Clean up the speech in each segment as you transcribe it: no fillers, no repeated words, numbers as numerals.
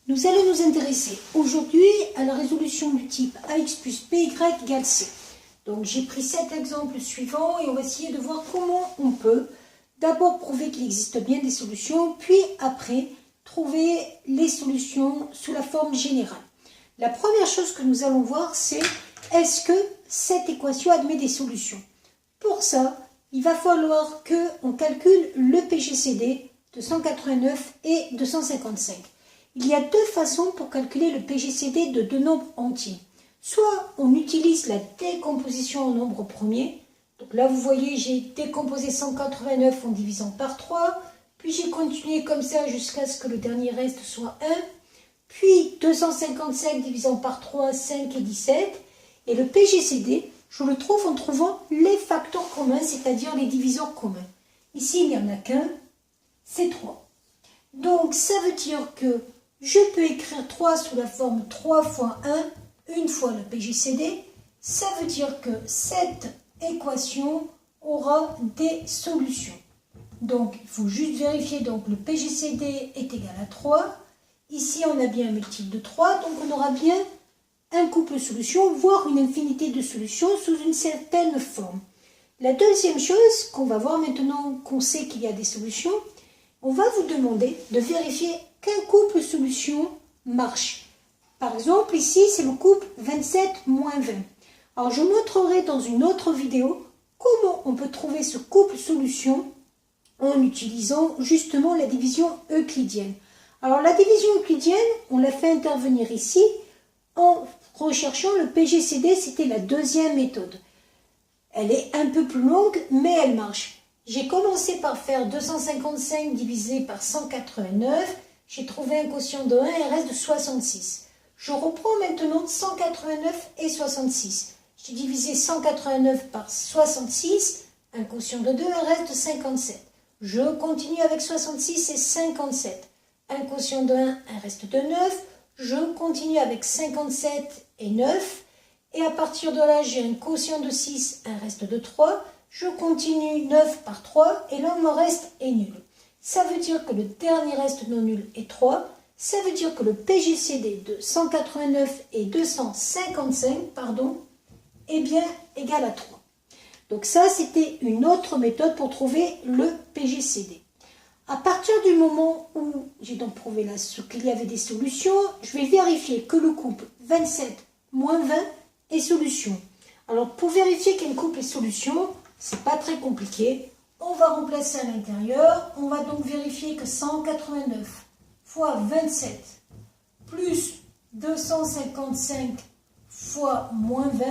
Nous allons nous intéresser aujourd'hui à la résolution du type ax plus by égale c. Donc j'ai pris cet exemple suivant et on va essayer de voir comment on peut d'abord prouver qu'il existe bien des solutions, puis après trouver les solutions sous la forme générale. La première chose que nous allons voir, c'est est-ce que cette équation admet des solutions. Pour ça, il va falloir qu'on calcule le PGCD de 189 et 255. Il y a deux façons pour calculer le PGCD de deux nombres entiers. Soit on utilise la décomposition en nombres premiers. Donc là, vous voyez, j'ai décomposé 189 en divisant par 3. Puis j'ai continué comme ça jusqu'à ce que le dernier reste soit 1. Puis 255 divisant par 3, 5 et 17. Et le PGCD, je le trouve en trouvant les facteurs communs, c'est-à-dire les diviseurs communs. Ici, il n'y en a qu'un, c'est 3. Donc, ça veut dire que je peux écrire 3 sous la forme 3 fois 1, une fois le PGCD. Ça veut dire que cette équation aura des solutions. Donc, il faut juste vérifier, donc le PGCD est égal à 3. Ici, on a bien un multiple de 3, donc on aura bien un couple solution, voire une infinité de solutions sous une certaine forme. La deuxième chose qu'on va voir maintenant qu'on sait qu'il y a des solutions, on va vous demander de vérifier qu'un couple solution marche. Par exemple, ici, c'est le couple 27 moins 20. Alors, je montrerai dans une autre vidéo comment on peut trouver ce couple solution en utilisant justement la division euclidienne. Alors, la division euclidienne, on l'a fait intervenir ici en recherchant le PGCD, c'était la deuxième méthode. Elle est un peu plus longue, mais elle marche. J'ai commencé par faire 255 divisé par 189. J'ai trouvé un quotient de 1 et un reste de 66. Je reprends maintenant 189 et 66. J'ai divisé 189 par 66, un quotient de 2, un reste de 57. Je continue avec 66 et 57. Un quotient de 1, un reste de 9. Je continue avec 57 et 9. Et à partir de là, j'ai un quotient de 6, un reste de 3. Je continue 9 par 3 et là, mon reste est nul. Ça veut dire que le dernier reste non nul est 3. Ça veut dire que le PGCD de 189 et 255, est bien égal à 3. Donc ça, c'était une autre méthode pour trouver le PGCD. À partir du moment où j'ai donc prouvé là qu'il y avait des solutions, je vais vérifier que le couple 27 moins 20 est solution. Alors pour vérifier qu'un couple est solution, c'est pas très compliqué. On va remplacer à l'intérieur. On va donc vérifier que 189 fois 27 plus 255 fois moins 20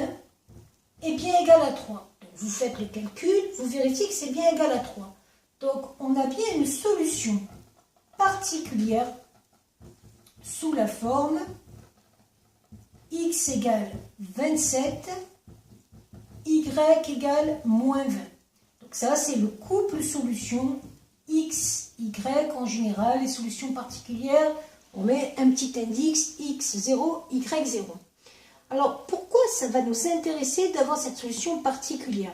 est bien égal à 3. Donc vous faites le calcul, vous vérifiez que c'est bien égal à 3. Donc on a bien une solution particulière sous la forme x égale 27, y égale moins 20. Donc ça, c'est le couple solution x, y en général. Les solutions particulières, on met un petit indice x0, y0. Alors, pourquoi ça va nous intéresser d'avoir cette solution particulière?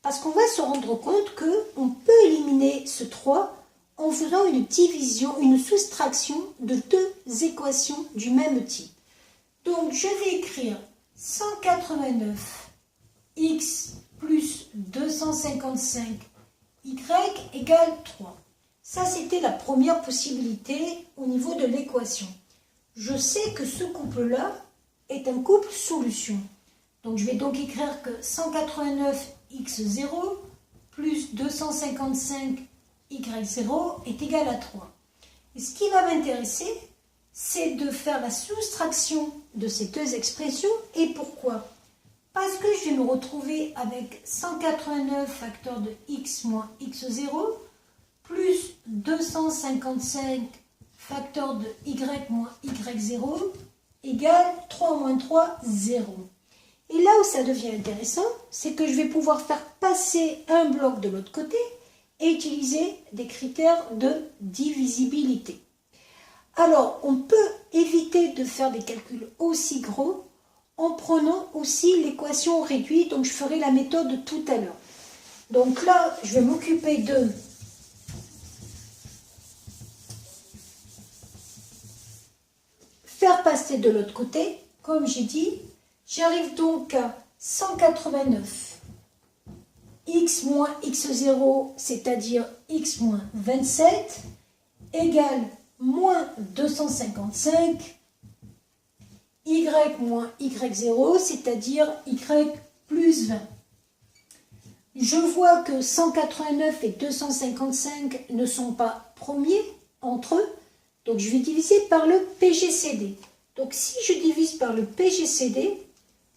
Parce qu'on va se rendre compte qu'on peut éliminer ce 3 en faisant une division, une soustraction de deux équations du même type. Donc, je vais écrire 189x plus 255 y égale 3. Ça, c'était la première possibilité au niveau de l'équation. Je sais que ce couple-là est un couple solution. Donc, je vais donc écrire que 189x0 plus 255y0 est égal à 3. Et ce qui va m'intéresser, c'est de faire la soustraction de ces deux expressions. Et pourquoi? Parce que je vais me retrouver avec 189 facteur de x moins x0 plus 255 facteur de y moins y0 égale 3 moins 3, 0. Et là où ça devient intéressant, c'est que je vais pouvoir faire passer un bloc de l'autre côté et utiliser des critères de divisibilité. Alors, on peut éviter de faire des calculs aussi gros en prenant aussi l'équation réduite, donc je ferai la méthode tout à l'heure. Donc là, je vais m'occuper de faire passer de l'autre côté, comme j'ai dit, j'arrive donc à 189 x moins x0, c'est-à-dire x moins 27, égale moins 255 y moins y0, c'est-à-dire y plus 20. Je vois que 189 et 255 ne sont pas premiers entre eux, donc je vais diviser par le PGCD. Donc si je divise par le PGCD,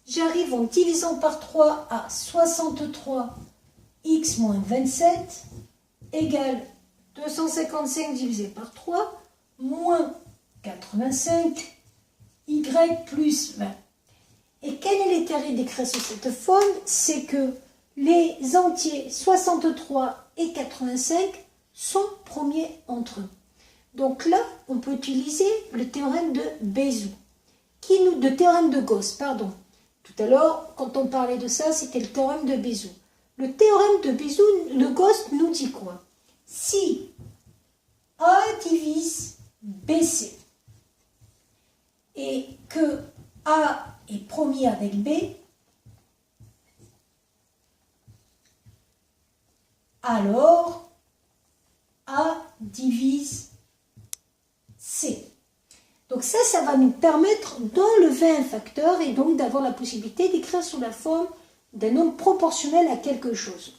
j'arrive en divisant par 3 à 63 x moins 27 égale 255 divisé par 3 moins 85 y plus 20. Et quel est l'intérêt d'écrire sous cette forme? C'est que les entiers 63 et 85 sont premiers entre eux. Donc là, on peut utiliser le théorème de Bézout, de théorème de Gauss, pardon. Tout à l'heure, quand on parlait de ça, c'était le théorème de Bézout. Le théorème de Bézout, de Gauss, nous dit quoi? Si A divise BC et que A est premier avec B, alors A divise C. Donc ça va nous permettre d'enlever un facteur et donc d'avoir la possibilité d'écrire sous la forme d'un nombre proportionnel à quelque chose.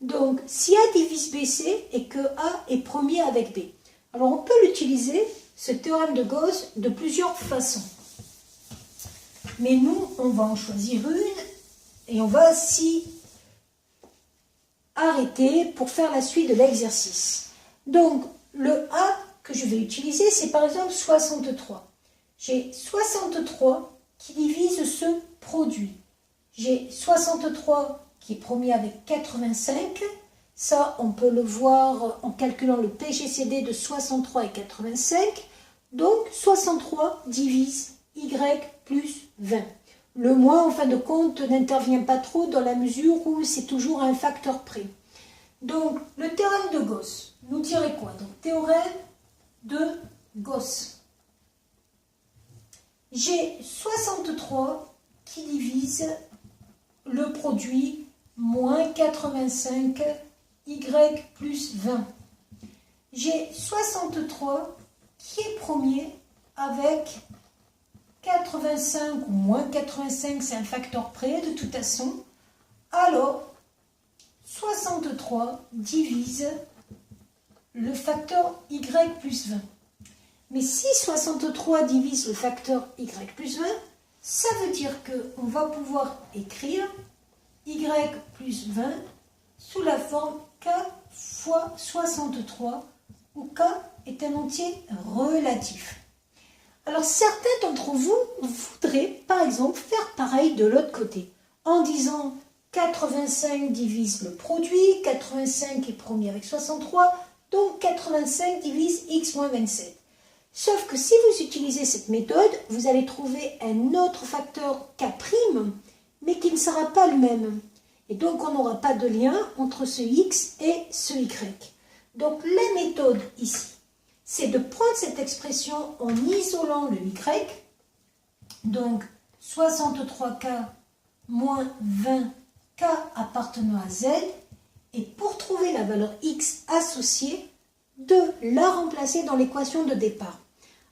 Donc si A divise BC et que A est premier avec B. Alors on peut l'utiliser, ce théorème de Gauss, de plusieurs façons. Mais nous, on va en choisir une et on va s'y arrêter pour faire la suite de l'exercice. Donc le A que je vais utiliser, c'est par exemple 63. J'ai 63 qui divise ce produit. J'ai 63 qui est premier avec 85. Ça, on peut le voir en calculant le PGCD de 63 et 85. Donc 63 divise y plus 20. Le moins, en fin de compte, n'intervient pas trop dans la mesure où c'est toujours un facteur près. Donc, le théorème de Gauss nous dirait quoi? Donc, théorème de Gauss. J'ai 63 qui divise le produit moins 85 y plus 20. J'ai 63 qui est premier avec 85 ou moins 85, c'est un facteur près de toute façon. Alors, 63 divise le facteur y plus 20. Mais si 63 divise le facteur y plus 20, ça veut dire qu'on va pouvoir écrire y plus 20 sous la forme k fois 63, où k est un entier relatif. Alors certains d'entre vous voudraient par exemple faire pareil de l'autre côté, en disant 85 divise le produit, 85 est premier avec 63, donc 85 divise x moins 27. Sauf que si vous utilisez cette méthode, vous allez trouver un autre facteur k', mais qui ne sera pas le même. Et donc on n'aura pas de lien entre ce x et ce y. Donc la méthode ici, c'est de prendre cette expression en isolant le y, donc 63k moins 20k appartenant à z, et pour trouver la valeur x associée, de la remplacer dans l'équation de départ.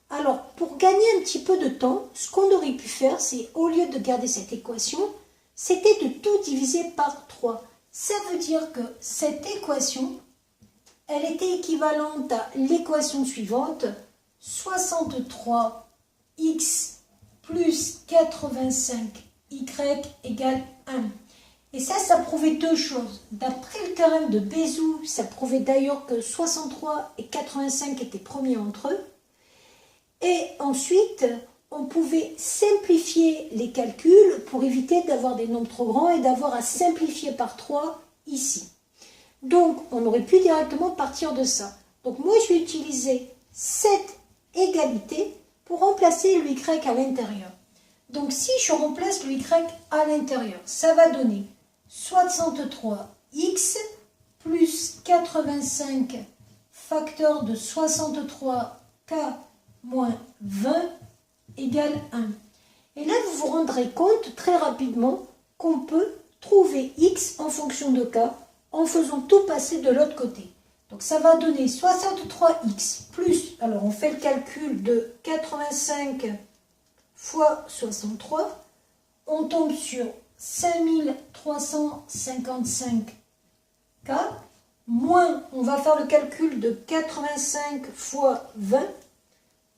Alors, pour gagner un petit peu de temps, ce qu'on aurait pu faire, c'est au lieu de garder cette équation, c'était de tout diviser par 3. Ça veut dire que cette équation, elle était équivalente à l'équation suivante, 63x plus 85y égale 1. Et ça prouvait deux choses. D'après le théorème de Bézout, ça prouvait d'ailleurs que 63 et 85 étaient premiers entre eux. Et ensuite, on pouvait simplifier les calculs pour éviter d'avoir des nombres trop grands et d'avoir à simplifier par 3 ici. Donc, on aurait pu directement partir de ça. Donc, moi, je vais utiliser cette égalité pour remplacer le y à l'intérieur. Donc, si je remplace le y à l'intérieur, ça va donner 63x plus 85 facteur de 63k moins 20 égale 1. Et là, vous vous rendrez compte très rapidement qu'on peut trouver x en fonction de k en faisant tout passer de l'autre côté. Donc ça va donner 63x plus, alors on fait le calcul de 85 fois 63, on tombe sur 5355K, moins, on va faire le calcul de 85 fois 20,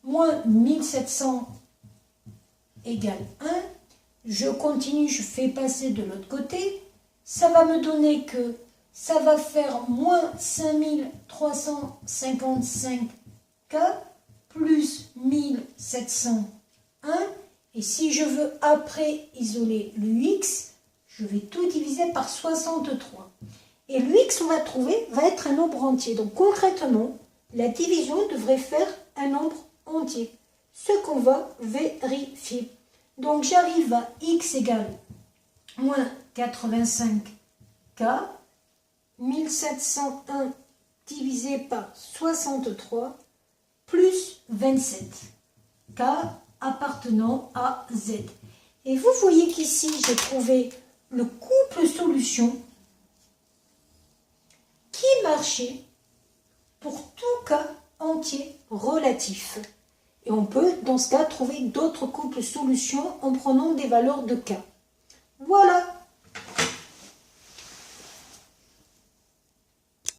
moins 1700 égale 1. Je continue, je fais passer de l'autre côté. Ça va me donner que ça va faire moins 5355K plus 1701. Et si je veux après isoler le x, je vais tout diviser par 63. Et le x, on va trouver, va être un nombre entier. Donc concrètement, la division devrait faire un nombre entier. Ce qu'on va vérifier. Donc j'arrive à x égale moins 85K, 1701 divisé par 63, plus 27, K appartenant à Z. Et vous voyez qu'ici, j'ai trouvé le couple solution qui marchait pour tout cas entier relatif. Et on peut, dans ce cas, trouver d'autres couples solutions en prenant des valeurs de K. Voilà.